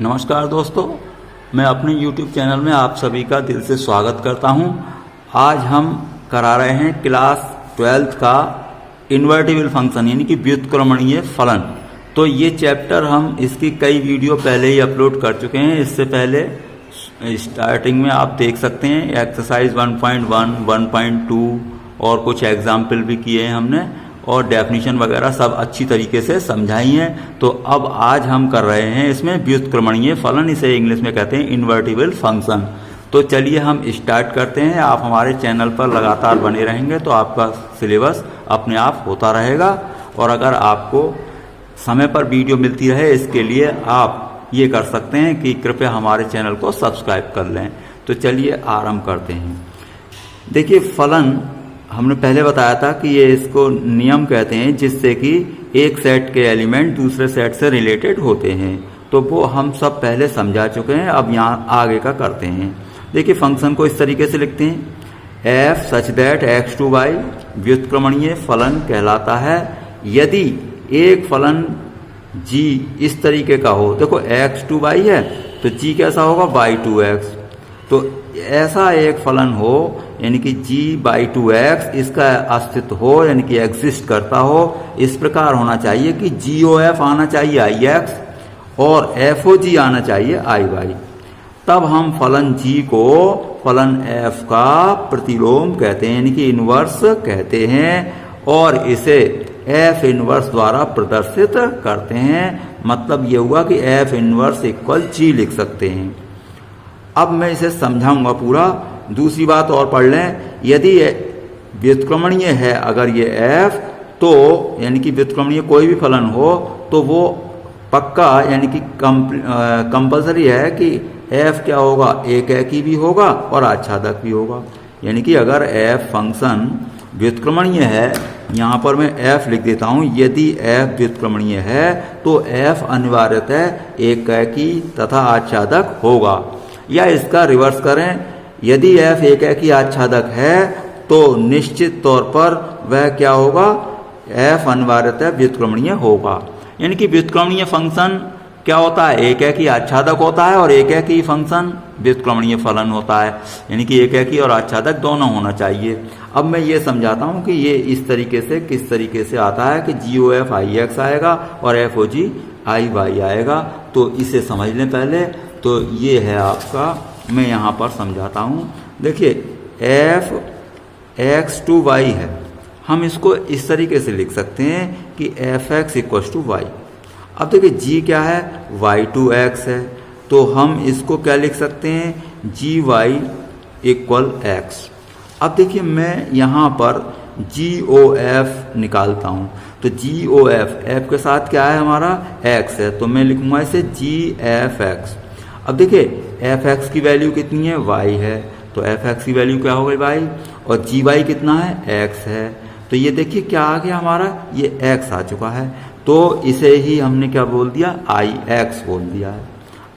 नमस्कार दोस्तों, मैं अपने YouTube चैनल में आप सभी का दिल से स्वागत करता हूं। आज हम करा रहे हैं क्लास 12th का इन्वर्टिबल फंक्शन यानी कि व्युत्क्रमणीय फलन। तो ये चैप्टर हम इसकी कई वीडियो पहले ही अपलोड कर चुके हैं। इससे पहले स्टार्टिंग में आप देख सकते हैं एक्सरसाइज 1.1, 1.2 और कुछ एग्जाम्पल भी किए हैं हमने और डेफिनेशन वगैरह सब अच्छी तरीके से समझाई है। तो अब आज हम कर रहे हैं इसमें व्युत्क्रमणीय फलन, इसे इंग्लिश में कहते हैं इन्वर्टिबल फंक्शन। तो चलिए हम स्टार्ट करते हैं। आप हमारे चैनल पर लगातार बने रहेंगे तो आपका सिलेबस अपने आप होता रहेगा। और अगर आपको समय पर वीडियो मिलती रहे इसके लिए आप ये कर सकते हैं कि कृपया हमारे चैनल को सब्सक्राइब कर लें। तो चलिए आरंभ करते हैं। देखिए, फलन हमने पहले बताया था कि ये इसको नियम कहते हैं जिससे कि एक सेट के एलिमेंट दूसरे सेट से रिलेटेड होते हैं। तो वो हम सब पहले समझा चुके हैं, अब यहाँ आगे का करते हैं। देखिए, फंक्शन को इस तरीके से लिखते हैं f such that x to y व्युत्क्रमणीय फलन कहलाता है यदि एक फलन g इस तरीके का हो। देखो x टू y है तो g कैसा होगा y टू x। तो ऐसा एक फलन हो यानी कि g/2x इसका अस्तित्व हो यानी कि एग्जिस्ट करता हो। इस प्रकार होना चाहिए कि GOF आना चाहिए IX और FOG आना चाहिए IY। तब हम फलन g को फलन f का प्रतिलोम कहते हैं यानी कि इनवर्स कहते हैं और इसे f इनवर्स द्वारा प्रदर्शित करते हैं। मतलब ये हुआ कि f इनवर्स इक्वल g लिख सकते हैं। अब मैं इसे समझाऊंगा पूरा। दूसरी बात और पढ़ लें, यदि व्युत्क्रमणीय है अगर ये f, तो यानी कि व्युत्क्रमणीय कोई भी फलन हो तो वो पक्का यानी कि कंपलसरी है कि f क्या होगा, एक एकी भी होगा और आच्छादक भी होगा। यानी कि अगर f फंक्शन व्युत्क्रमणीय है, यहाँ पर मैं f लिख देता हूँ, यदि f व्युत्क्रमणीय है तो f अनिवार्यतः एक एकी तथा आच्छादक होगा। या इसका रिवर्स करें, यदि f एक एकी आच्छादक है तो निश्चित तौर पर वह क्या होगा, f अनिवार्यतः व्युत्क्रमणीय होगा। यानी कि व्युत्क्रमणीय फंक्शन क्या होता है, एक एकी आच्छादक होता है और एक एकी फंक्शन व्युत्क्रमणीय फलन होता है। यानी कि एक एकी और आच्छादक दोनों होना चाहिए। अब मैं ये समझाता हूँ कि ये इस तरीके से किस तरीके से आता है कि GOF IX आएगा और FOG IY आएगा। तो इसे समझ लें पहले। तो ये है आपका, मैं यहाँ पर समझाता हूँ। देखिए, f x टू y है, हम इसको इस तरीके से लिख सकते हैं कि fx इक्वल टू y। अब देखिए g क्या है, y टू x है, तो हम इसको क्या लिख सकते हैं, gy इक्वल x। अब देखिए मैं यहाँ पर GOF निकालता हूँ। तो GOF f के साथ क्या है हमारा, x है, तो मैं लिखूंगा इसे GFX। अब देखिए fx की वैल्यू कितनी है, y है, तो fx की वैल्यू क्या हो गई y, और gy कितना है, x है। तो ये देखिए क्या आ गया हमारा, ये x आ चुका है। तो इसे ही हमने क्या बोल दिया, IX बोल दिया है।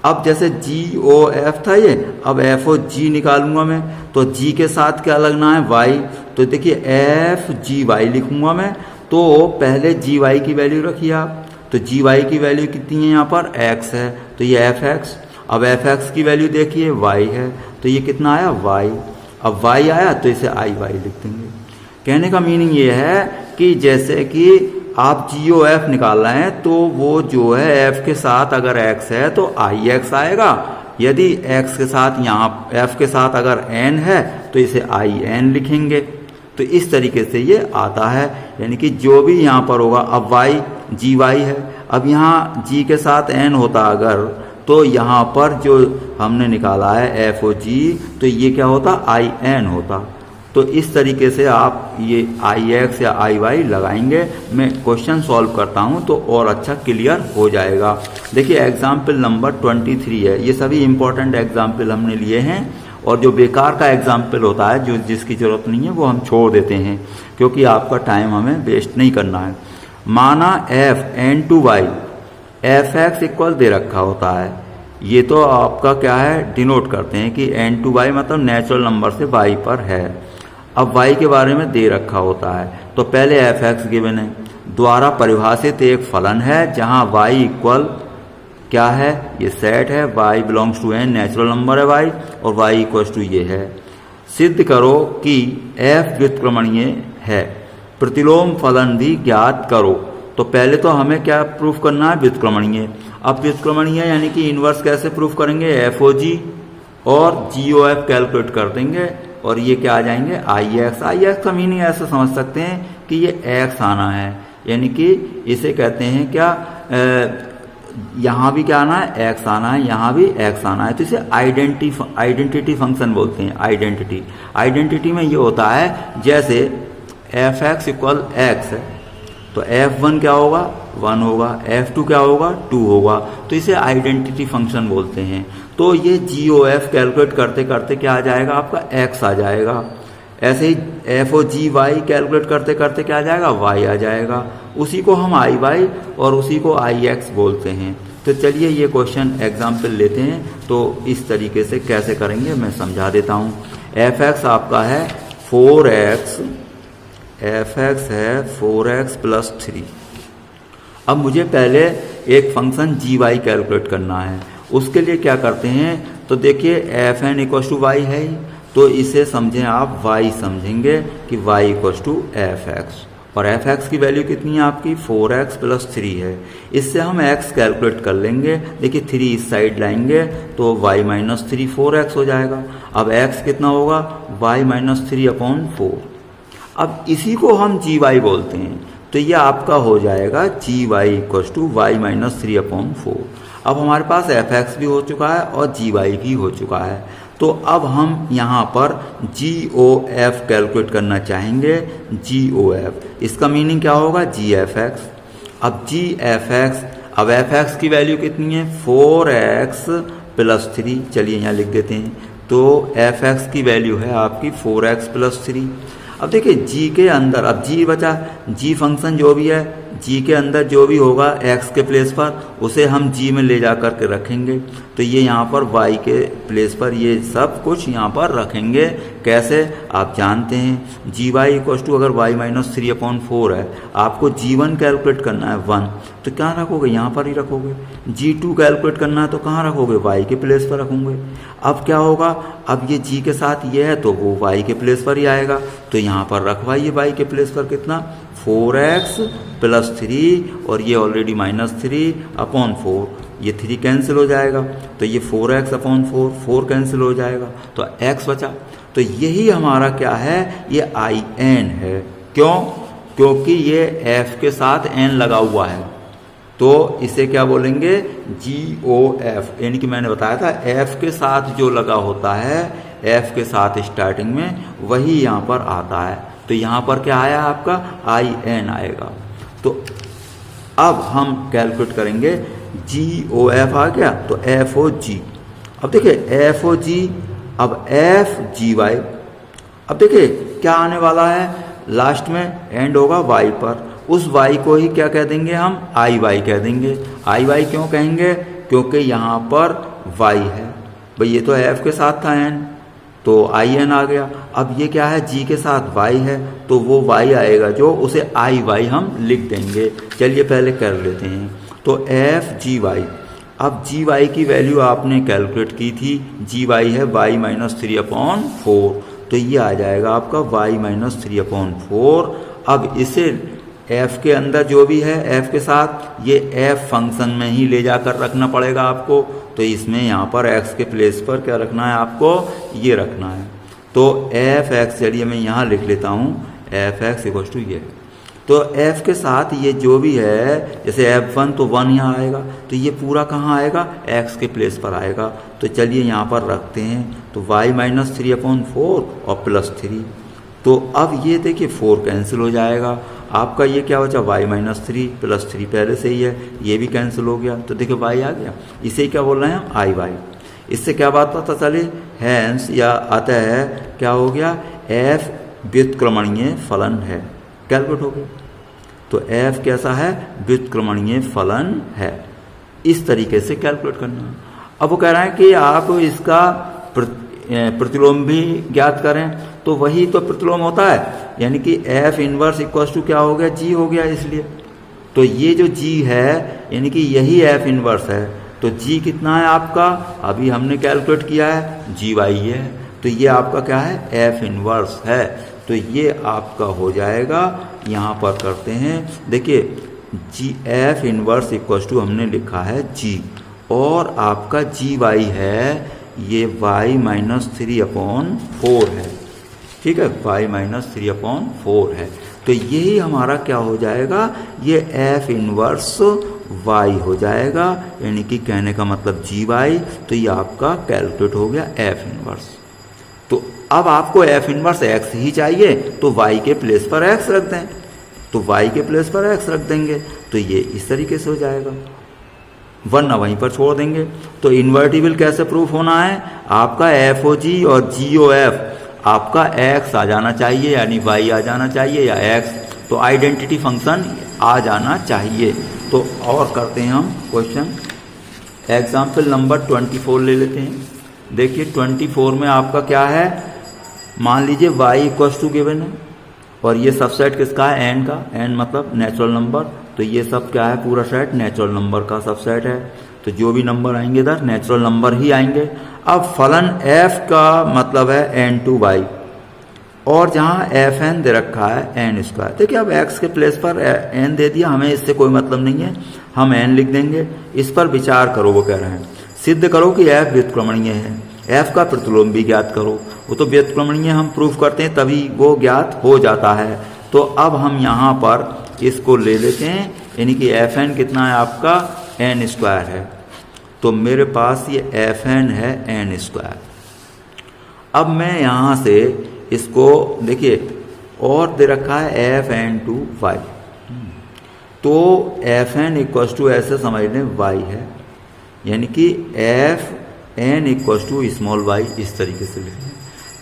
अब जैसे GOF था ये, अब FOG निकालूंगा मैं, तो g के साथ क्या लगना है, y। तो देखिए FGY लिखूंगा मैं। तो पहले gy की वैल्यू रखिए आप, तो gy की वैल्यू कितनी है यहाँ पर, x है, तो ये fx। अब fx की वैल्यू देखिए y है, तो ये कितना आया, y। अब y आया तो इसे IY लिख देंगे। कहने का मीनिंग ये है कि जैसे कि आप GOF निकाल रहे हैं तो वो जो है f के साथ अगर x है तो IX आएगा। यदि x के साथ यहाँ f के साथ अगर n है तो इसे IN लिखेंगे। तो इस तरीके से ये आता है। यानी कि जो भी यहाँ पर होगा, अब y GY है, अब यहाँ g के साथ n होता अगर, तो यहाँ पर जो हमने निकाला है FOG, तो ये क्या होता, IN होता। तो इस तरीके से आप ये IX या IY लगाएंगे। मैं क्वेश्चन सॉल्व करता हूँ तो और अच्छा क्लियर हो जाएगा। देखिए एग्जाम्पल नंबर 23 है। ये सभी इंपॉर्टेंट एग्जाम्पल हमने लिए हैं और जो बेकार का एग्जाम्पल होता है, जो जिसकी ज़रूरत नहीं है, वो हम छोड़ देते हैं क्योंकि आपका टाइम हमें वेस्ट नहीं करना है। माना f n to y fx equal दे रखा होता है। ये तो आपका क्या है, डिनोट करते हैं कि n टू y मतलब नेचुरल नंबर से y पर है। अब y के बारे में दे रखा होता है, तो पहले fx गिवन है, द्वारा परिभाषित एक फलन है जहां y इक्वल क्या है, ये सेट है, y belongs to n, natural number है y, और y इक्वल्स टू ये है। सिद्ध करो कि f व्युत्क्रमणीय है, प्रतिलोम फलन भी ज्ञात करो। तो पहले तो हमें क्या प्रूफ करना है, व्युत्क्रमणीय। अब व्युत्क्रमणीय यानी कि इन्वर्स कैसे प्रूफ करेंगे, FOG और GOF कैलकुलेट कर देंगे और ये क्या आ जाएंगे, IX का मीनिंग ऐसे समझ सकते हैं कि ये x आना है, यानी कि इसे कहते हैं क्या, यहाँ भी क्या आना है, x आना है, यहाँ भी x आना है। तो इसे आइडेंटिटी फंक्शन बोलते हैं। आइडेंटिटी में ये होता है जैसे f(x) इक्वल x है तो f1 क्या होगा, 1 होगा, f2 क्या होगा, 2 होगा। तो इसे आइडेंटिटी फंक्शन बोलते हैं। तो ये GOF कैलकुलेट करते करते क्या आ जाएगा, आपका x आ जाएगा। ऐसे ही FOGY कैलकुलेट करते करते क्या आ जाएगा, y आ जाएगा। उसी को हम IY और उसी को IX बोलते हैं। तो चलिए ये क्वेश्चन एग्जाम्पल लेते हैं। तो इस तरीके से कैसे करेंगे मैं समझा देता हूँ। fx आपका है 4x, fx है 4x + 3। अब मुझे पहले एक फंक्शन gy कैलकुलेट करना है। उसके लिए क्या करते हैं, तो देखिए fn = y है ही, तो इसे समझें आप y समझेंगे कि y = fx, और fx की वैल्यू कितनी है आपकी, 4x + 3 है। इससे हम x कैलकुलेट कर लेंगे। देखिए 3 इस साइड लाएंगे तो y - 3 4x हो जाएगा। अब x कितना होगा, y - 3/4। अब इसी को हम gy बोलते हैं, तो ये आपका हो जाएगा gy = y - 3/4। अब हमारे पास fx भी हो चुका है और gy भी हो चुका है। तो अब हम यहाँ पर GOF कैलकुलेट करना चाहेंगे। GOF इसका मीनिंग क्या होगा, GFX। अब GFX, अब fx की वैल्यू कितनी है, 4x + 3। चलिए यहाँ लिख देते हैं। तो fx की वैल्यू है आपकी 4x + 3। अब देखिए g के अंदर, अब g बचा, g फंक्शन जो भी है, g के अंदर जो भी होगा x के प्लेस पर उसे हम g में ले जा कर के रखेंगे। तो ये यहाँ पर y के प्लेस पर ये सब कुछ यहाँ पर रखेंगे। कैसे, आप जानते हैं gy = अगर y - 3/4 है, आपको g1 कैलकुलेट करना है 1, तो क्या रखोगे, यहाँ पर ही रखोगे। g2 कैलकुलेट करना है तो कहाँ रखोगे, y के प्लेस पर रखोगे। अब क्या होगा, अब ये g के साथ ये है तो वो y के प्लेस पर ही आएगा, तो यहाँ पर रखवाइए y के प्लेस पर कितना, 4x + 3, और ये ऑलरेडी -3/4, ये 3 कैंसिल हो जाएगा, तो ये 4x/4, 4 कैंसिल हो जाएगा, तो x बचा। तो यही हमारा क्या है, ये IN है। क्यों, क्योंकि ये f के साथ n लगा हुआ है, तो इसे क्या बोलेंगे, GOF। यानी कि मैंने बताया था f के साथ जो लगा होता है, f के साथ स्टार्टिंग में, वही यहाँ पर आता है। तो यहाँ पर क्या आया आपका, IN आएगा। तो अब हम कैलकुलेट करेंगे, GOF आ गया तो FOG। अब देखिए FOG, अब FGY। अब देखिए क्या आने वाला है, लास्ट में एंड होगा y पर, उस y को ही क्या कह देंगे हम, IY कह देंगे। IY क्यों कहेंगे, क्योंकि यहाँ पर y है भाई, ये तो f के साथ था n, तो IN आ गया। अब ये क्या है, g के साथ y है, तो वो y आएगा जो, उसे IY हम लिख देंगे। चलिए पहले कर लेते हैं। तो FGY, अब GY की वैल्यू आपने कैलकुलेट की थी, GY है y - 3/4, तो ये आ जाएगा आपका y - 3/4। अब इसे f के अंदर जो भी है f के साथ, ये f फंक्शन में ही ले जाकर रखना पड़ेगा आपको। तो इसमें यहाँ पर x के प्लेस पर क्या रखना है आपको, ये रखना है। तो fx, चलिए मैं यहाँ लिख लेता हूँ, fx = ये। तो f के साथ ये जो भी है, जैसे f1 तो 1 यहाँ आएगा, तो ये पूरा कहाँ आएगा, x के प्लेस पर आएगा। तो चलिए यहाँ पर रखते हैं। तो y - 3/4 और +3। तो अब ये देखिए 4 कैंसिल हो जाएगा, आपका ये क्या बचा, y - 3 + 3 पहले से ही है, ये भी कैंसिल हो गया। तो देखिए y आ गया, इसे क्या बोल रहे हैं हम, IY। इससे क्या बात पता चले, हैंस या आता है क्या हो गया, f व्युत्क्रमणीय फलन है, कैलकुलेट हो गया। तो f कैसा है, व्युत्क्रमणीय फलन है। इस तरीके से कैलकुलेट करना है। अब वो कह रहे हैं कि आप इसका प्रतिलोम भी ज्ञात करें, तो वही तो प्रतिलोम होता है, यानी कि f इनवर्स = क्या हो गया, g हो गया। इसलिए तो ये जो g है, यानी कि यही f इनवर्स है। तो जी कितना है आपका, अभी हमने कैलकुलेट किया है, जी वाई है, तो ये आपका क्या है, एफ इनवर्स है। तो ये आपका हो जाएगा, यहाँ पर करते हैं, देखिए जी एफ इनवर्स इक्वल टू हमने लिखा है जी, और आपका जी वाई है ये y माइनस 3/4 है, ठीक है, y माइनस 3/4 है। तो यही हमारा क्या हो जाएगा, ये f इनवर्स y हो जाएगा, यानी कि कहने का मतलब जी वाई। तो ये आपका कैलकुलेट हो गया f इनवर्स। तो अब आपको f इनवर्स x ही चाहिए, तो y के प्लेस पर x रख दें, तो y के प्लेस पर x रख देंगे, तो ये इस तरीके से हो जाएगा, वरना वहीं पर छोड़ देंगे। तो इन्वर्टिबल कैसे प्रूफ होना है, आपका एफ ओ जी और जी ओ एफ आपका एक्स आ जाना चाहिए, यानी वाई आ जाना चाहिए या एक्स, तो आइडेंटिटी फंक्शन आ जाना चाहिए। तो और करते हैं हम क्वेश्चन, एग्जाम्पल नंबर 24 ले लेते हैं। देखिए 24 में आपका क्या है, मान लीजिए वाई इक्वल टू गिवन है, और ये सबसेट किसका है, एन का, एन मतलब नेचुरल नंबर, तो ये सब क्या है, पूरा सेट नेचुरल नंबर का सबसेट है। तो जो भी नंबर आएंगे इधर नेचुरल नंबर ही आएंगे। अब फलन f का मतलब है n2y, और जहाँ एफ एन दे रखा है एन स्क्वायर। देखिए अब x के प्लेस पर n दे दिया, हमें इससे कोई मतलब नहीं है, हम n लिख देंगे। इस पर विचार करो, वो कह रहे हैं सिद्ध करो कि f व्युत्क्रमणीय है, f का प्रतिलोम भी ज्ञात करो। वो तो व्युत्क्रमणीय हम प्रूफ करते हैं तभी वो ज्ञात हो जाता है। तो अब हम यहाँ पर इसको ले लेते हैं, यानी कि एफ एन कितना है आपका, एन स्क्वायर है, तो मेरे पास ये एफ एन है एन स्क्वायर। अब मैं यहाँ से इसको देखिए, और दे रखा है एफ एन टू वाई, तो एफ एन इक्वल टू ऐसे समझ लें वाई है, यानी कि F N equal to small Y, इस तरीके से लिखें।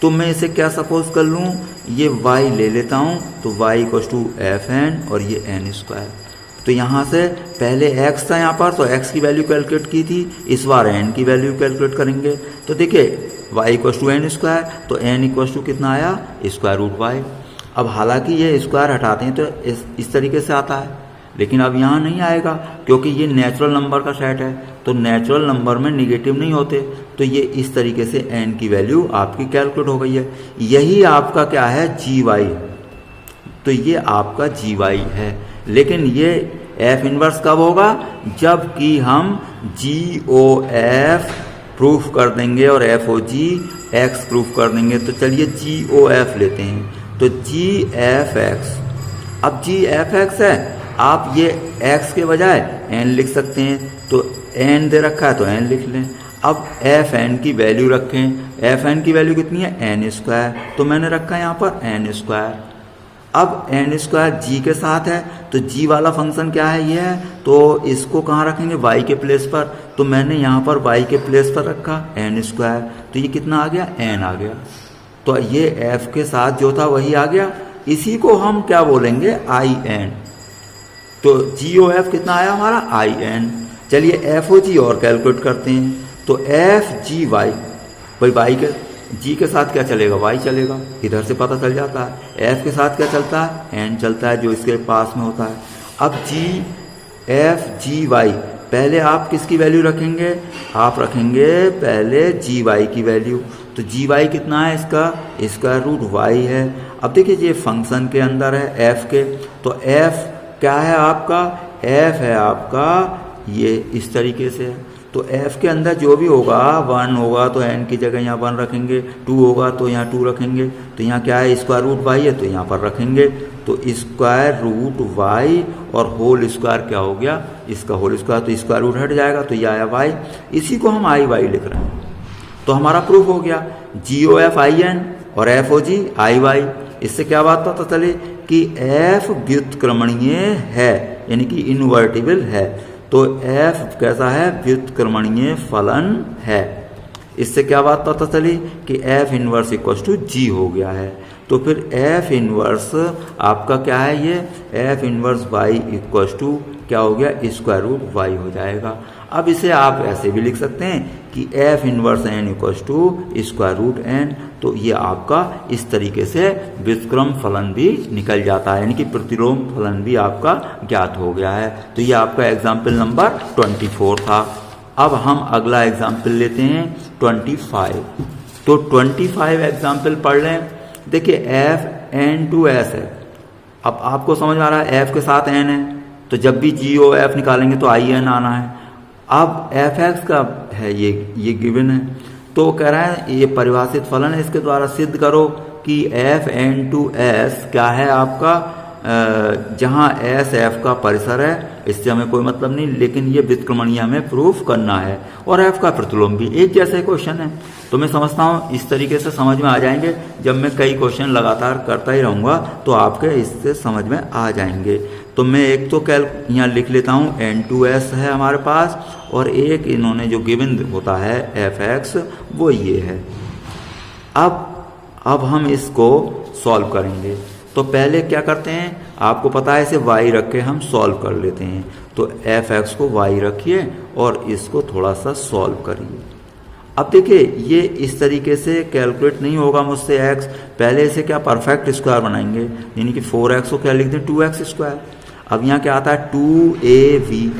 तो मैं इसे क्या सपोज कर लूँ, ये y ले लेता हूँ, तो y equal to F N और ये एन स्क्वायर। तो यहाँ से पहले x था यहाँ पर, तो x की वैल्यू कैलकुलेट की थी, इस बार n की वैल्यू कैलकुलेट करेंगे। तो देखिए y equal to N square, तो n इक्वल टू कितना आया, स्क्वायर रूट y। अब हालांकि ये स्क्वायर हटाते हैं तो इस तरीके से आता है, लेकिन अब यहाँ नहीं आएगा क्योंकि ये नेचुरल नंबर का सेट है, तो नेचुरल नंबर में निगेटिव नहीं होते। तो ये इस तरीके से n की वैल्यू आपकी कैलकुलेट हो गई है। यही आपका क्या है, जी वाई, तो ये आपका जी वाई है। लेकिन ये एफ इनवर्स कब होगा, जबकि हम जी ओ एफ प्रूफ कर देंगे और एफ ओ जी एक्स प्रूफ कर देंगे। तो चलिए जी ओ एफ लेते हैं, तो जी एफ एक्स, अब जी एफ एक्स है, आप ये x के बजाय n लिख सकते हैं, तो n दे रखा है तो n लिख लें। अब एफ एन की वैल्यू रखें, एफ एन की वैल्यू कितनी है, एन स्क्वायर, तो मैंने रखा है यहाँ पर एन स्क्वायर। अब एन स्क्वायर जी के साथ है, तो जी वाला फंक्शन क्या है, ये है, तो इसको कहाँ रखेंगे, वाई के प्लेस पर, तो मैंने यहाँ पर वाई के प्लेस पर रखा एन स्क्वायर, तो ये कितना आ गया, एन आ गया। तो ये एफ के साथ जो था वही आ गया, इसी को हम क्या बोलेंगे, आई एन। तो जी ओ एफ कितना आया हमारा, आई एन। चलिए एफ ओ जी और कैलकुलेट करते हैं, तो एफ जी वाई, भाई वाई के जी के साथ क्या चलेगा, वाई चलेगा, इधर से पता चल जाता है। एफ के साथ क्या चलता है, एन चलता है, जो इसके पास में होता है। अब जी एफ जी वाई, पहले आप किसकी वैल्यू रखेंगे, आप रखेंगे पहले जी वाई की वैल्यू, तो जी वाई कितना है इसका, स्क्वायर रूट वाई है। अब देखिए ये फंक्शन के अंदर है एफ के, तो एफ क्या है आपका, एफ है आपका ये इस तरीके से है। तो f के अंदर जो भी होगा, 1 होगा तो n की जगह यहाँ 1 रखेंगे, 2 होगा तो यहाँ 2 रखेंगे, तो यहाँ क्या है, स्क्वायर रूट y है, तो यहाँ पर रखेंगे, तो स्क्वायर रूट y और होल स्क्वायर क्या हो गया, इसका होल स्क्वायर, तो स्क्वायर रूट हट जाएगा, तो ये आया y, इसी को हम आई वाई लिख रहे हैं। तो हमारा प्रूफ हो गया, जी ओ एफ आई एन और एफ ओ जी आई वाई। इससे क्या बात पता चले कि f व्युत्क्रमणीय है, यानी कि इनवर्टिबल है। तो f कैसा है, व्युत्क्रमणीय फलन है। इससे क्या बात पता चली कि f इनवर्स इक्वल टू जी हो गया है। तो फिर f इनवर्स आपका क्या है, ये f inverse y equal to क्या हो गया, स्क्वायर रूट y हो जाएगा। अब इसे आप ऐसे भी लिख सकते हैं कि f inverse n equal to square root n, तो ये आपका इस तरीके से व्युत्क्रम फलन भी निकल जाता है, यानी कि प्रतिलोम फलन भी आपका ज्ञात हो गया है। तो ये आपका एग्जाम्पल नंबर 24 था। अब हम अगला एग्जाम्पल लेते हैं 25। तो 25 एग्जाम्पल पढ़ लें। देखिए एफ एन टू एस है। अब आपको समझ में आ रहा है एफ के साथ एन है, तो जब भी जी ओ एफ निकालेंगे तो आई एन आना है। अब एफ एक्स का है ये गिवन है, तो कह रहा है ये परिभाषित फलन है, इसके द्वारा सिद्ध करो कि एफ एन टू एस क्या है आपका, जहां एस एफ का परिसर है। इससे हमें कोई मतलब नहीं, लेकिन ये व्युत्क्रमणीय हमें प्रूफ करना है और एफ का प्रतिलोम भी एक जैसे क्वेश्चन है। तो मैं समझता हूँ इस तरीके से समझ में आ जाएंगे। जब मैं कई क्वेश्चन लगातार करता ही रहूँगा तो आपके इससे समझ में आ जाएंगे। तो मैं एक तो यहाँ लिख लेता हूँ N2S है हमारे पास, और एक इन्होंने जो गिवन होता है fx वो ये है। अब हम इसको सॉल्व करेंगे। तो पहले क्या करते हैं, आपको पता है इसे y रख के हम सॉल्व कर लेते हैं। तो fx को y रखिए और इसको थोड़ा सा सॉल्व करिए। अब देखिए ये इस तरीके से कैलकुलेट नहीं होगा मुझसे x, पहले इसे क्या परफेक्ट स्क्वायर बनाएंगे, यानी कि 4x को क्या लिख दें 2x स्क्वायर। अब यहाँ क्या आता है 2ab।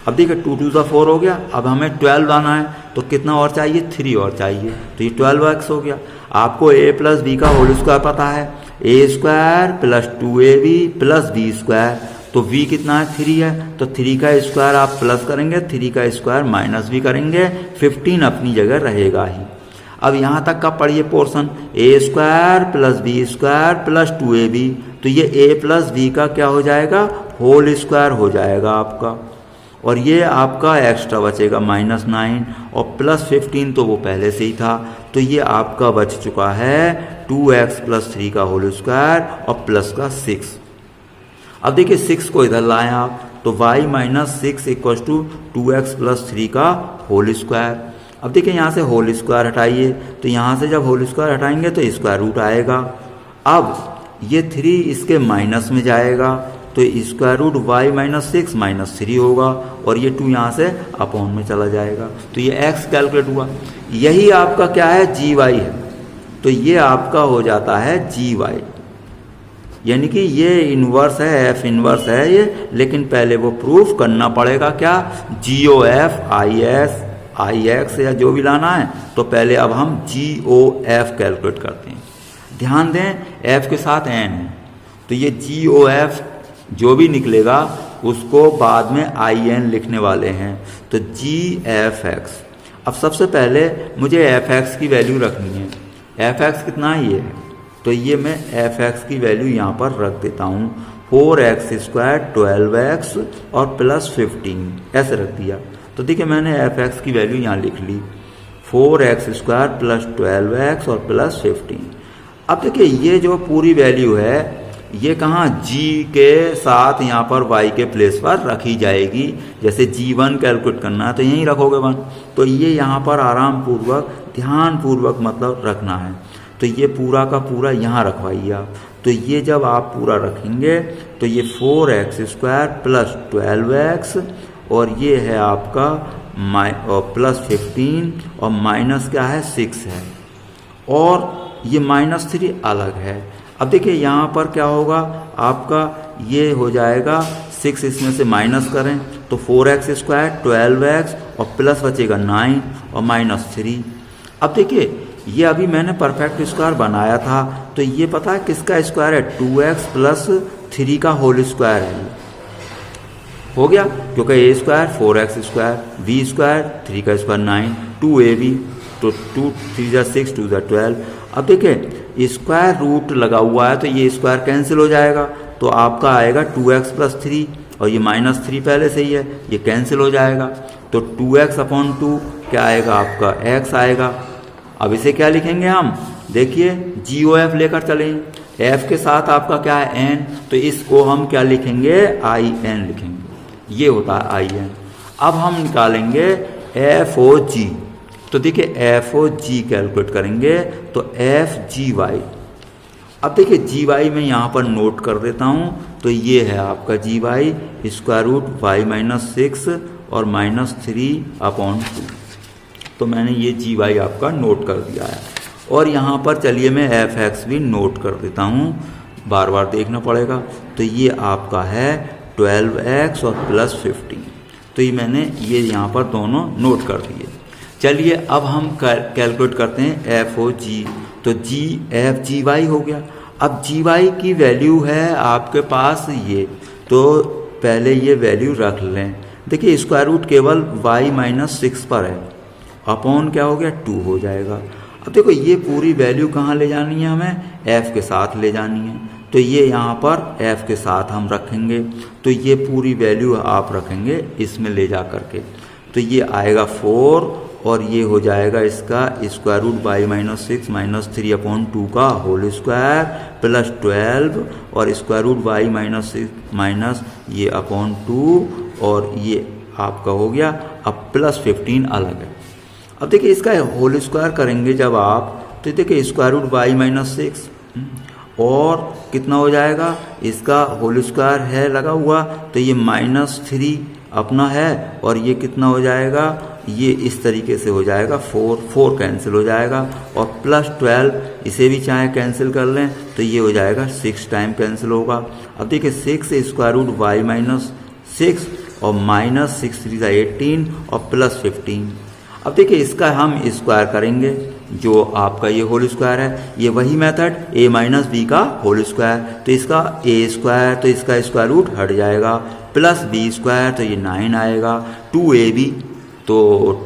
अब देखिए 2 2 × 4 हो गया। अब हमें 12 लाना है, तो कितना और चाहिए 3 और चाहिए, तो ये 12x हो गया। आपको a प्लस बी का होल स्क्वायर पता है, a square plus 2ab plus b square. तो v कितना है 3 है, तो 3 का स्क्वायर आप प्लस करेंगे, 3 का स्क्वायर माइनस भी करेंगे, 15 अपनी जगह रहेगा ही। अब यहाँ तक का पढ़िए portion, a square plus b square plus 2ab। तो ये a प्लस b का क्या हो जाएगा, होल स्क्वायर हो जाएगा आपका, और ये आपका एक्स्ट्रा बचेगा -9 और प्लस 15 तो वो पहले से ही था। तो ये आपका बच चुका है 2x प्लस 3 का होल स्क्वायर और प्लस का 6। अब देखिए 6 को इधर लाएं आप, तो y minus 6 equal to 2x plus 3 का होल स्क्वायर। अब देखिए यहाँ से होल स्क्वायर हटाइए, तो यहाँ से जब होल स्क्वायर हटाएंगे तो स्क्वायर रूट आएगा। अब ये 3 इसके माइनस में जाएगा, तो square root y minus 6 minus 3 होगा, और ये 2 यहाँ से अपॉन में चला जाएगा। तो ये x कैलकुलेट हुआ। यही आपका क्या है gy है, तो ये आपका हो जाता है gy, यानी कि ये इन्वर्स है, f इन्वर्स है ये। लेकिन पहले वो प्रूफ करना पड़ेगा क्या, GOF IS IX या जो भी लाना है। तो पहले अब हम GOF कैलकुलेट करते हैं। ध्यान दें f के साथ n है, तो ये GOF जो भी निकलेगा उसको बाद में IN लिखने वाले हैं, तो GFX। अब सबसे पहले मुझे fx की वैल्यू रखनी है। fx कितना ये है, तो ये मैं fx की वैल्यू यहाँ पर रख देता हूँ 4x स्क्वायर 12x और प्लस 15 ऐसे रख दिया। तो देखिए मैंने fx की वैल्यू यहाँ लिख ली 4x स्क्वायर प्लस 12x और प्लस 15। अब देखिए ये जो पूरी वैल्यू है ये कहाँ g के साथ यहाँ पर y के प्लेस पर रखी जाएगी। जैसे g1 कैलकुलेट करना है तो यहीं रखोगे 1, तो ये यहाँ पर आराम पूर्वक ध्यान पूर्वक मतलब रखना है। तो ये पूरा का पूरा यहाँ रखवाइए आप। तो ये जब आप पूरा रखेंगे तो ये 4x स्क्वायर प्लस 12x और ये है आपका प्लस 15 और माइनस क्या है 6 है, और ये -3 अलग है। अब देखिए यहाँ पर क्या होगा आपका, ये हो जाएगा 6, इसमें से माइनस करें तो 4x स्क्वायर 12x और प्लस बचेगा 9 और -3। अब देखिए ये अभी मैंने परफेक्ट स्क्वायर बनाया था, तो ये पता है किसका स्क्वायर है, 2x प्लस 3 का होल स्क्वायर है। हो गया, क्योंकि a square 4x square, b square 3 का स्क्वायर 9, 2ab, तो 2 3 6 2 12। अब देखिए स्क्वायर रूट लगा हुआ है तो ये स्क्वायर कैंसिल हो जाएगा, तो आपका आएगा 2x प्लस 3 और ये -3 पहले से ही है, ये कैंसिल हो जाएगा। तो 2x अपॉन 2 क्या आएगा आपका x आएगा। अब इसे क्या लिखेंगे हम, देखिए GOF लेकर चलें, f के साथ आपका क्या है n, तो इसको हम क्या लिखेंगे IN लिखेंगे, ये होता है IN। अब हम निकालेंगे FOG, तो देखिए FOG कैलकुलेट करेंगे तो FGY। अब देखिए GY मैं यहाँ पर नोट कर देता हूँ, तो ये है आपका GY square root y minus 6 और -3 अपॉन 2। तो मैंने ये GY आपका नोट कर दिया है, और यहाँ पर चलिए मैं FX भी नोट कर देता हूँ, बार बार देखना पड़ेगा। तो ये आपका है 12x और प्लस 15। तो तो ये मैंने ये यहाँ पर दोनों नोट कर दिए। चलिए अब हम कैलकुलेट करते हैं एफ ओ जी। तो जी एफ जी वाई हो गया। अब जी वाई की वैल्यू है आपके पास ये, तो पहले ये वैल्यू रख लें। देखिए स्क्वायर रूट केवल y-6 पर है, अपॉन क्या हो गया 2 हो जाएगा। अब देखो ये पूरी वैल्यू कहाँ ले जानी है, हमें f के साथ ले जानी है। तो ये यहाँ पर f के साथ हम रखेंगे, तो ये पूरी वैल्यू आप रखेंगे इसमें ले जा करके। तो ये आएगा 4 और ये हो जाएगा इसका स्क्वायर रूट y-6 -3 अपॉन 2 का होल स्क्वायर प्लस 12 और स्क्वायर रूट y-6 माइनस ये अपॉन 2 और ये आपका हो गया। अब प्लस 15 अलग है। अब देखिए इसका होल स्क्वायर करेंगे जब आप, तो देखिए स्क्वायर रूट y-6 और कितना हो जाएगा, इसका होल स्क्वायर है लगा हुआ, तो ये -3 अपना है और ये कितना हो जाएगा, ये इस तरीके से हो जाएगा 4 कैंसिल हो जाएगा और प्लस 12 इसे भी चाहे कैंसिल कर लें तो ये हो जाएगा 6 टाइम कैंसिल होगा। अब देखिए 6 स्क्वायर रूट y-6 और -6 3 18 और प्लस 15। अब देखिए इसका हम स्क्वायर करेंगे, जो आपका ये होल स्क्वायर है, ये वही मेथड a - b का होल स्क्वायर, तो इसका a स्क्वायर, तो इसका स्क्वायर रूट हट जाएगा, प्लस b स्क्वायर, तो ये 9 आएगा, 2ab, तो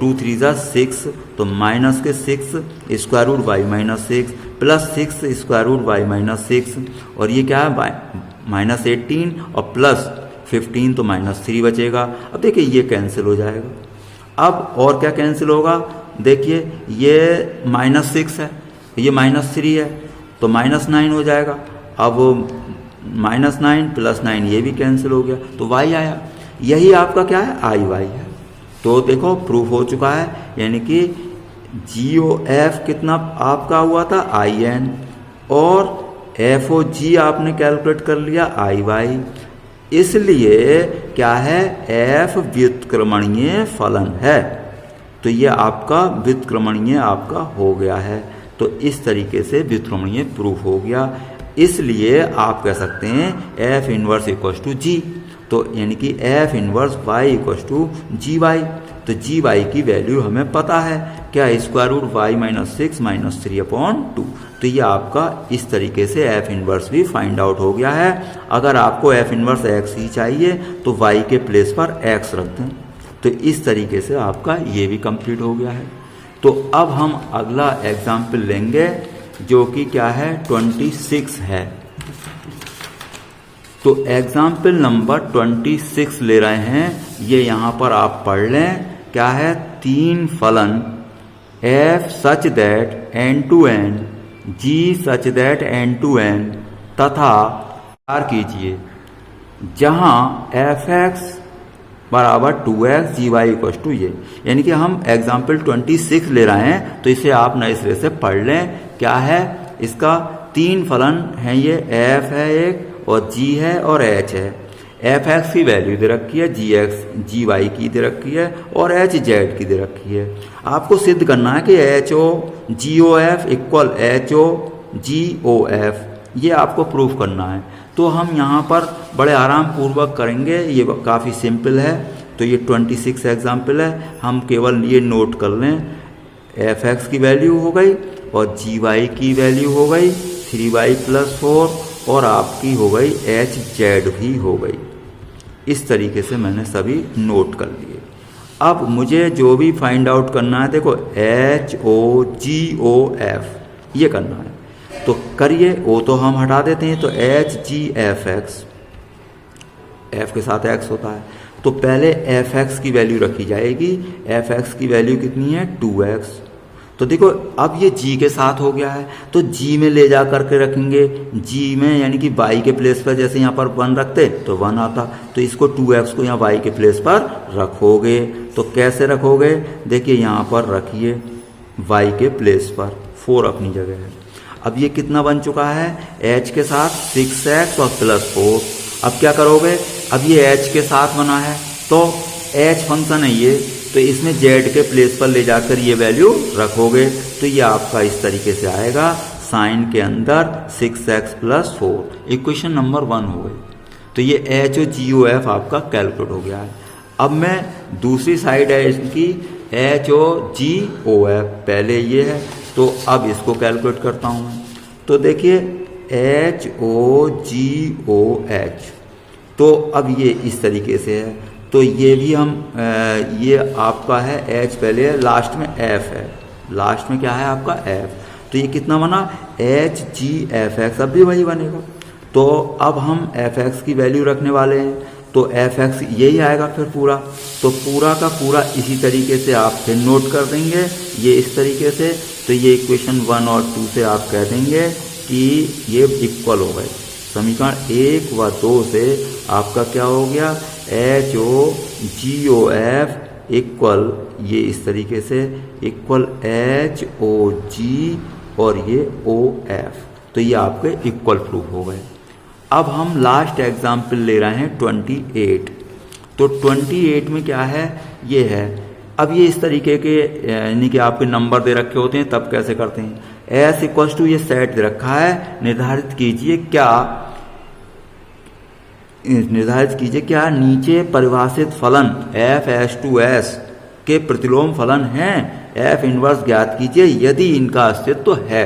2 3 6, तो माइनस के 6 square root y-6 plus 6 square root y-6 और ये क्या है -18 और प्लस 15, तो -3 बचेगा। अब देखिए ये कैंसिल हो जाएगा। अब और क्या कैंसिल होगा, देखिए ये -6 है, ये -3 है, तो -9 हो जाएगा। अब -9 प्लस 9 ये भी कैंसिल हो गया, तो y आया। यही आपका क्या है, आई वाई है। तो देखो प्रूफ हो चुका है, यानी कि GOF कितना आपका हुआ था IN और FOG आपने कैलकुलेट कर लिया IY। इसलिए क्या है, F व्युत्क्रमणीय फलन है, तो ये आपका व्युत्क्रमणीय आपका हो गया है। तो इस तरीके से व्युत्क्रमणीय प्रूफ हो गया। इसलिए आप कह सकते हैं F inverse equals to G, तो यानी कि F inverse y equals to GY। तो GY की वैल्यू हमें पता है क्या, स्क्वायर रूट y-6 -3 अपॉन 2। तो ये आपका इस तरीके से F इनवर्स भी फाइंड आउट हो गया है। अगर आपको F इनवर्स x ही चाहिए तो y के प्लेस पर x रख दें। तो इस तरीके से आपका ये भी कंप्लीट हो गया है। तो अब हम अगला एग्जाम्पल लेंगे जो कि क्या है 26 है। तो एग्जाम्पल नंबर 26 ले रहे हैं, ये यहाँ पर आप पढ़ लें। क्या है, 3 फलन f such that n2n g such that n2n तथा विचार कीजिए जहाँ fx बराबर 2x gy इक्वल टू ये। यानी कि हम एग्जाम्पल 26 ले रहे हैं, तो इसे आप नए सिरे से पढ़ लें। क्या है, इसका 3 फलन हैं, ये f है एक और g है और h है। fx की वैल्यू दे रखी है, gy की दे रखी है और hz की दे रखी है। आपको सिद्ध करना है कि HOGOF इक्वल HOGOF, ये आपको प्रूफ करना है। तो हम यहाँ पर बड़े आराम पूर्वक करेंगे, ये काफ़ी सिंपल है। तो ये 26 एग्जाम्पल है, हम केवल ये नोट कर लें, fx की वैल्यू हो गई और gy की वैल्यू हो गई 3y + 4 और आपकी हो गई hz भी हो गई। इस तरीके से मैंने सभी नोट कर लिए। अब मुझे जो भी फाइंड आउट करना है, देखो HOGOF ये करना है, तो करिए। ओ तो हम हटा देते हैं, तो HGFX, F के साथ x होता है, तो पहले fx की वैल्यू रखी जाएगी। fx की वैल्यू कितनी है 2x। तो देखो अब ये g के साथ हो गया है, तो g में ले जा करके रखेंगे, g में यानी कि y के प्लेस पर जैसे यहाँ पर 1 रखते तो 1 आता, तो इसको 2x को यहाँ y के प्लेस पर रखोगे। तो कैसे रखोगे, देखिए यहाँ पर रखिए y के प्लेस पर 4 अपनी जगह है। अब ये कितना बन चुका है, h के साथ 6x और प्लस 4। अब क्या करोगे, अब ये h के साथ बना है तो h फंक्शन है ये, तो इसमें z के प्लेस पर ले जाकर ये वैल्यू रखोगे, तो ये आपका इस तरीके से आएगा, साइन के अंदर 6x + 4। इक्वेशन नंबर 1 हो गई। तो ये HOGOF आपका कैलकुलेट हो गया है। अब मैं दूसरी साइड है इसकी HOGOF, पहले ये है तो अब इसको कैलकुलेट करता हूँ मैं। तो देखिए HOGOH, तो अब ये इस तरीके से है, तो ये भी हम ये आपका है H पहले है, लास्ट में F है, लास्ट में क्या है आपका F, तो ये कितना बना HGFX, अब भी वही बनेगा। तो अब हम fx की वैल्यू रखने वाले हैं, तो fx यही आएगा फिर पूरा, तो पूरा का पूरा इसी तरीके से आप फिर नोट कर देंगे ये इस तरीके से। तो ये इक्वेशन 1 और 2 से आप कह देंगे कि ये इक्वल हो गए। समीकरण 1 व 2 से आपका क्या हो गया, HOGOF इक्वल ये इस तरीके से इक्वल HOG और ये OF, तो ये आपके इक्वल प्रूफ हो गए। अब हम लास्ट एग्जाम्पल ले रहे हैं 28। तो 28 में क्या है, ये है, अब ये इस तरीके के यानी कि आपके नंबर दे रखे होते हैं, तब कैसे करते हैं, S इक्वल्स टू ये सेट दे रखा है, निर्धारित कीजिए क्या नीचे परिभाषित फलन F(S)(2)S के प्रतिलोम फलन हैं, F इनवर्स ज्ञात कीजिए यदि इनका अस्तित्व है।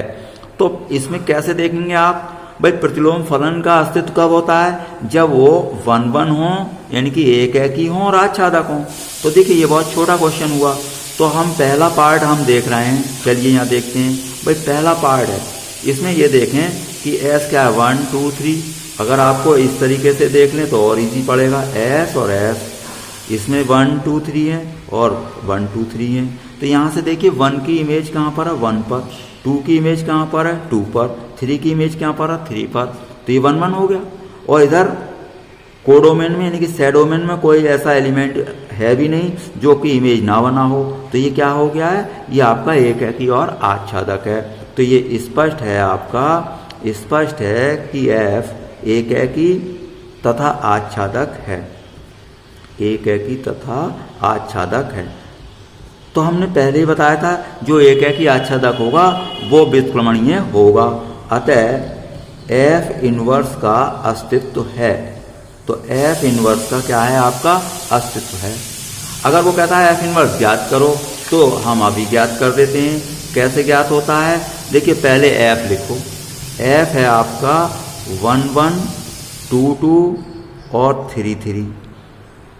तो इसमें कैसे देखेंगे आप, भाई प्रतिलोम फलन का अस्तित्व कब होता है, जब वो 1 1 हो, यानी कि एक ही हो और आच्छादक हो। तो देखिए ये बहुत छोटा क्वेश्चन हुआ, तो हम पहला पार्ट हम देख रहे हैं, चलिए यहाँ देखते हैं। भाई पहला पार्ट है, इसमें ये देखें कि S क्या है 1 2 3, अगर आपको इस तरीके से देख लें तो और इजी पड़ेगा, S और S, इसमें 1 2 3 है और 1 2 3 है। तो यहाँ से देखिए 1 की इमेज कहाँ पर है 1 पर, 2 की इमेज कहाँ पर है 2 पर, 3 की इमेज कहाँ पर है 3 पर, तो ये 1 1 हो गया। और इधर कोडोमेन में यानी कि सेडोमेन में कोई ऐसा एलिमेंट है भी नहीं जो कि इमेज ना बना हो, तो ये क्या हो गया है, ये आपका एक है कि और आच्छादक है। तो ये स्पष्ट है, आपका स्पष्ट है कि F एक है कि तथा आच्छादक है, एक है कि तथा आच्छादक है। तो हमने पहले ही बताया था जो एक है कि आच्छादक होगा वो व्युत्क्रमणीय होगा, अतः F इनवर्स का अस्तित्व है। तो F इनवर्स का क्या है, आपका अस्तित्व है। अगर वो कहता है F इनवर्स ज्ञात करो, तो हम अभी ज्ञात कर देते हैं। कैसे ज्ञात होता है, देखिए पहले F लिखो, F है आपका 1 1 2 2 और 3 3।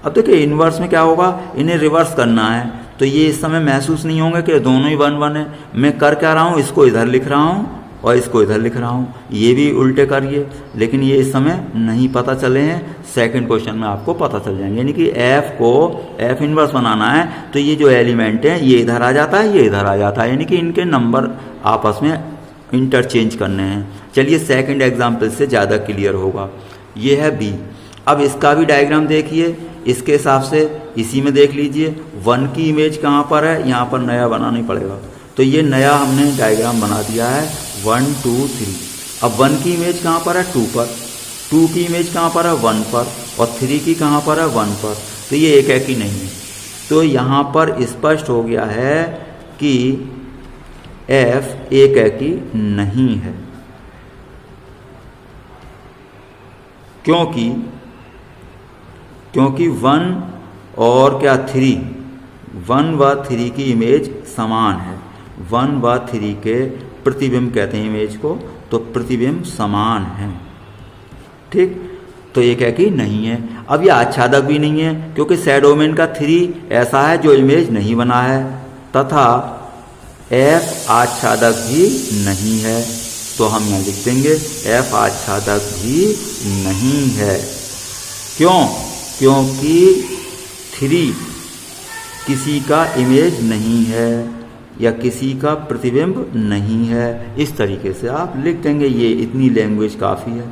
अब देखिए इनवर्स में क्या होगा, इन्हें रिवर्स करना है, तो ये इस समय महसूस नहीं होंगे कि दोनों ही 1 1 है। मैं कर क्या रहा हूँ, इसको इधर लिख रहा हूँ और इसको इधर लिख रहा हूँ, ये भी उल्टे करिए, लेकिन ये इस समय नहीं पता चले हैं, सेकंड क्वेश्चन में आपको पता चल जाएंगे। यानी कि F को F इनवर्स बनाना है, तो ये जो एलिमेंट है ये इधर आ जाता है, ये इधर आ जाता है, यानी कि इनके नंबर आपस में इंटरचेंज करने हैं। चलिए सेकंड एग्जाम्पल से ज़्यादा क्लियर होगा। ये है B। अब इसका भी डायग्राम देखिए, इसके हिसाब से इसी में देख लीजिए 1 की इमेज कहाँ पर है, यहाँ पर नया बनाना ही पड़ेगा। तो ये नया हमने डायग्राम बना दिया है 1 2 3। अब 1 की इमेज कहाँ पर है 2 पर, 2 की इमेज कहाँ पर है 1 पर और 3 की कहाँ पर है 1 पर, तो ये एक है कि नहीं है। तो यहाँ पर स्पष्ट हो गया है कि F एक है कि नहीं है, क्योंकि 1 और क्या 3, 1 व 3 की इमेज समान है, 1 व 3 के प्रतिबिंब कहते हैं इमेज को, तो प्रतिबिंब समान है, ठीक। तो ये क्या कि नहीं है। अब ये आच्छादक भी नहीं है, क्योंकि सेडोमेन का 3 ऐसा है जो इमेज नहीं बना है, तथा F आच्छादक भी नहीं है। तो हम यहाँ लिख देंगे F आच्छादक भी नहीं है। क्यों, क्योंकि 3 किसी का इमेज नहीं है या किसी का प्रतिबिंब नहीं है। इस तरीके से आप लिख देंगे, ये इतनी लैंग्वेज काफ़ी है,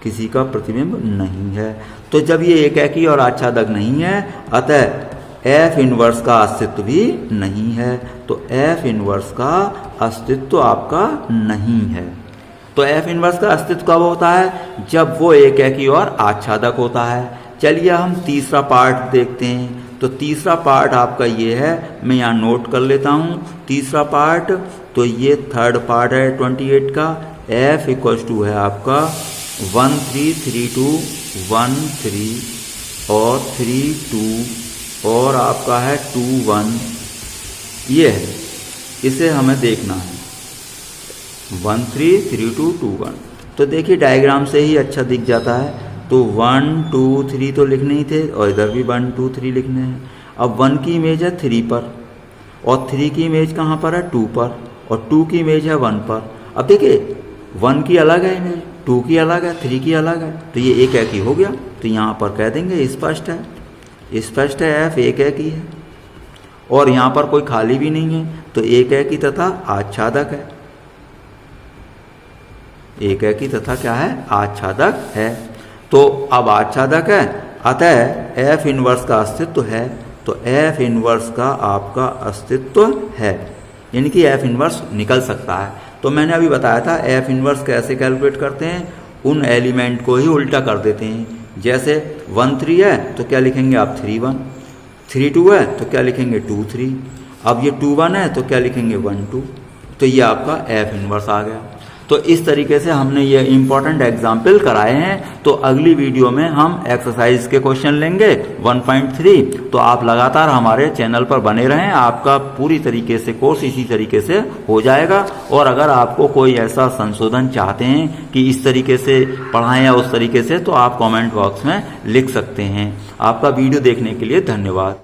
किसी का प्रतिबिंब नहीं है। तो जब ये एकाकी और आच्छादक नहीं है, अतः F इनवर्स का अस्तित्व भी नहीं है। तो F इनवर्स का अस्तित्व आपका नहीं है। तो F इनवर्स का अस्तित्व कब होता है, जब वो एकाकी और आच्छादक होता है। चलिए हम तीसरा पार्ट देखते हैं। तो तीसरा पार्ट आपका ये है, मैं यहाँ नोट कर लेता हूँ तीसरा पार्ट। तो ये थर्ड पार्ट है 28 का। F इक्वल्स टू है आपका 1 3 3 2 1 3 और 3 2 और आपका है 2 1, ये है, इसे हमें देखना है 1 3 3 2 2 1। तो देखिए डायग्राम से ही अच्छा दिख जाता है। तो 1 2 3 तो लिखने ही थे और इधर भी 1 2 3 लिखने हैं। अब 1 की इमेज है 3 पर और 3 की इमेज कहाँ पर है 2 पर और 2 की इमेज है 1 पर। अब देखिए 1 की अलग है इमेज, 2 की अलग है, 3 की अलग है, तो ये एक ही हो गया। तो यहाँ पर कह देंगे स्पष्ट है F एक ही है और यहाँ पर कोई खाली भी नहीं है, तो एक ही तथा आच्छादक है, एक ही तथा क्या है आच्छादक है। तो अब आच्छादक है, अतः F इनवर्स का अस्तित्व है। तो F इनवर्स का आपका अस्तित्व है, यानी कि F इनवर्स निकल सकता है। तो मैंने अभी बताया था F इनवर्स कैसे कैलकुलेट करते हैं, उन एलिमेंट को ही उल्टा कर देते हैं। जैसे 1 3 है तो क्या लिखेंगे आप 3 1, 3 2 है तो क्या लिखेंगे 2 3, अब ये 2 1 है तो क्या लिखेंगे 1 2। तो ये आपका F इनवर्स आ गया। तो इस तरीके से हमने ये इम्पॉर्टेंट एग्जाम्पल कराए हैं। तो अगली वीडियो में हम एक्सरसाइज के क्वेश्चन लेंगे 1.3। तो आप लगातार हमारे चैनल पर बने रहें, आपका पूरी तरीके से कोर्स इसी तरीके से हो जाएगा। और अगर आपको कोई ऐसा संशोधन चाहते हैं कि इस तरीके से पढ़ाएं या उस तरीके से, तो आप कमेंट बॉक्स में लिख सकते हैं। आपका वीडियो देखने के लिए धन्यवाद।